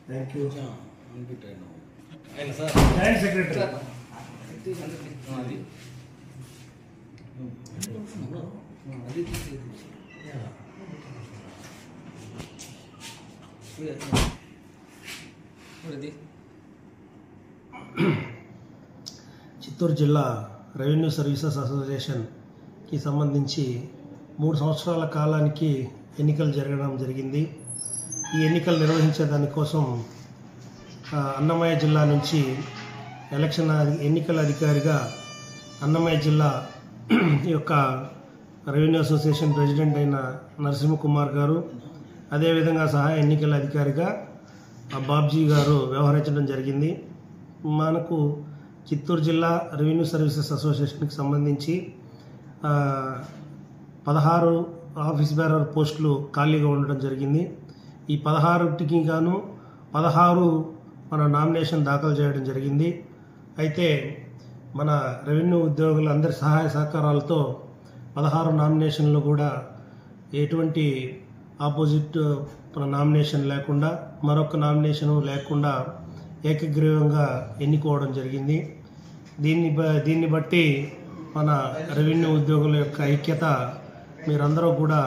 Thank you. Sir. Joint Secretary. Chittoor జిల్లా revenue services association కి సంబంధించి 3 సంవత్సరాల కాలానికి ఎన్నికలు జరగడం జరిగింది. ఈ ఎన్నికలు నిర్వహించే దానికోసం అన్నమయ్య జిల్లా నుంచి ఎన్నికల అధికారిగా అన్నమయ్య జిల్లా యొక్క రెవెన్యూ అసోసియేషన్ ప్రెసిడెంట్ అయిన నరసింహకుమార్ గారు, అదేవిధంగా సహాయ ఎన్నికల అధికారిగా బాబ్జీ గారు వ్యవహరించడం జరిగింది. మనకు చిత్తూరు జిల్లా రెవెన్యూ సర్వీసెస్ అసోసియేషన్కి సంబంధించి 16 ఆఫీస్ బేరర్ పోస్టులు ఖాళీగా ఉండడం జరిగింది. ఈ 16కి గాను 16 మన నామినేషన్ దాఖలు చేయడం జరిగింది. అయితే మన రెవెన్యూ ఉద్యోగులందరి సహాయ సహకారాలతో 16 నామినేషన్లు కూడా ఎటువంటి ఆపోజిట్ నామినేషన్ లేకుండా, మరొక నామినేషన్ లేకుండా ఏకగ్రీవంగా ఎన్నుకోవడం జరిగింది. దీన్ని బట్టి మన రెవెన్యూ ఉద్యోగుల యొక్క ఐక్యత మీరందరూ కూడా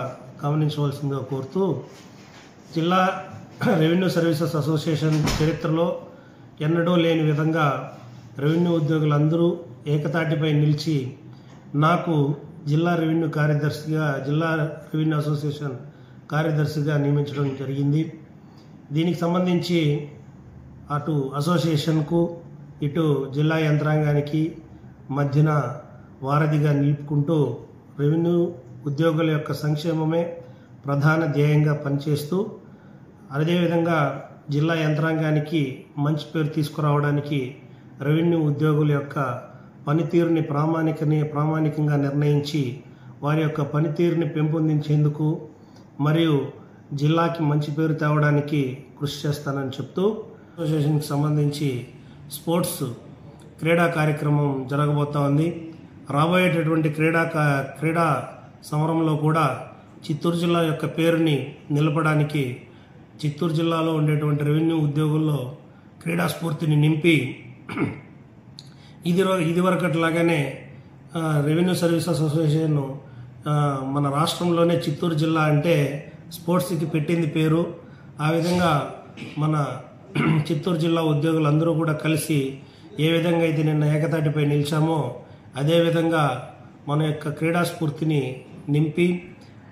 గమనించవలసిందిగా కోరుతూ, జిల్లా రెవెన్యూ సర్వీసెస్ అసోసియేషన్ చరిత్రలో ఎన్నడూ లేని విధంగా రెవెన్యూ ఉద్యోగులందరూ ఏకతాటిపై నిలిచి నాకు జిల్లా రెవెన్యూ అసోసియేషన్ కార్యదర్శిగా నియమించడం జరిగింది. దీనికి సంబంధించి అటు అసోసియేషన్కు ఇటు జిల్లా యంత్రాంగానికి మధ్యన వారధిగా నిలుపుకుంటూ రెవెన్యూ ఉద్యోగుల యొక్క సంక్షేమమే ప్రధాన ధ్యేయంగా పనిచేస్తూ, అదేవిధంగా జిల్లా యంత్రాంగానికి మంచి పేరు తీసుకురావడానికి రెవెన్యూ ఉద్యోగుల యొక్క పనితీరుని ప్రామాణికంగా నిర్ణయించి వారి యొక్క పనితీరుని పెంపొందించేందుకు మరియు జిల్లాకి మంచి పేరు తేవడానికి కృషి చేస్తానని చెప్తూ, అసోసియేషన్కి సంబంధించి క్రీడా కార్యక్రమం జరగబోతా ఉంది. రాబోయేటటువంటి క్రీడా సమరంలో కూడా చిత్తూరు జిల్లా యొక్క పేరుని నిలపడానికి చిత్తూరు జిల్లాలో ఉండేటువంటి రెవెన్యూ ఉద్యోగుల్లో క్రీడా స్ఫూర్తిని నింపి ఇదివరకట్లాగానే రెవెన్యూ సర్వీసెస్ అసోసియేషన్ మన రాష్ట్రంలోనే చిత్తూరు జిల్లా అంటే స్పోర్ట్స్కి పెట్టింది పేరు. ఆ విధంగా మన చిత్తూరు జిల్లా ఉద్యోగులందరూ కూడా కలిసి ఏ విధంగా అయితే నిన్న ఏకతాటిపై నిలిచామో అదేవిధంగా మన యొక్క క్రీడా స్ఫూర్తిని నింపి,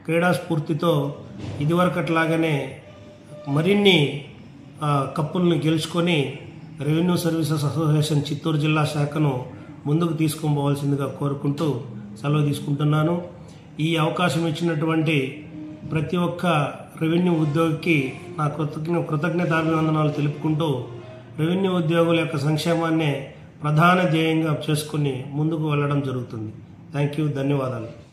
క్రీడా స్ఫూర్తితో ఇదివరకట్లాగానే మరిన్ని కప్పుల్ని గెలుచుకొని రెవెన్యూ సర్వీసెస్ అసోసియేషన్ చిత్తూరు జిల్లా శాఖను ముందుకు తీసుకుపోవాల్సిందిగా కోరుకుంటూ సెలవు తీసుకుంటున్నాను. ఈ అవకాశం ఇచ్చినటువంటి ప్రతి ఒక్క రెవెన్యూ ఉద్యోగికి నా కృతజ్ఞతాభివందనాలు తెలుపుకుంటూ, రెవెన్యూ ఉద్యోగుల యొక్క సంక్షేమాన్నే ప్రధాన ధ్యేయంగా చేసుకుని ముందుకు వెళ్ళడం జరుగుతుంది. థ్యాంక్ యూ, ధన్యవాదాలు.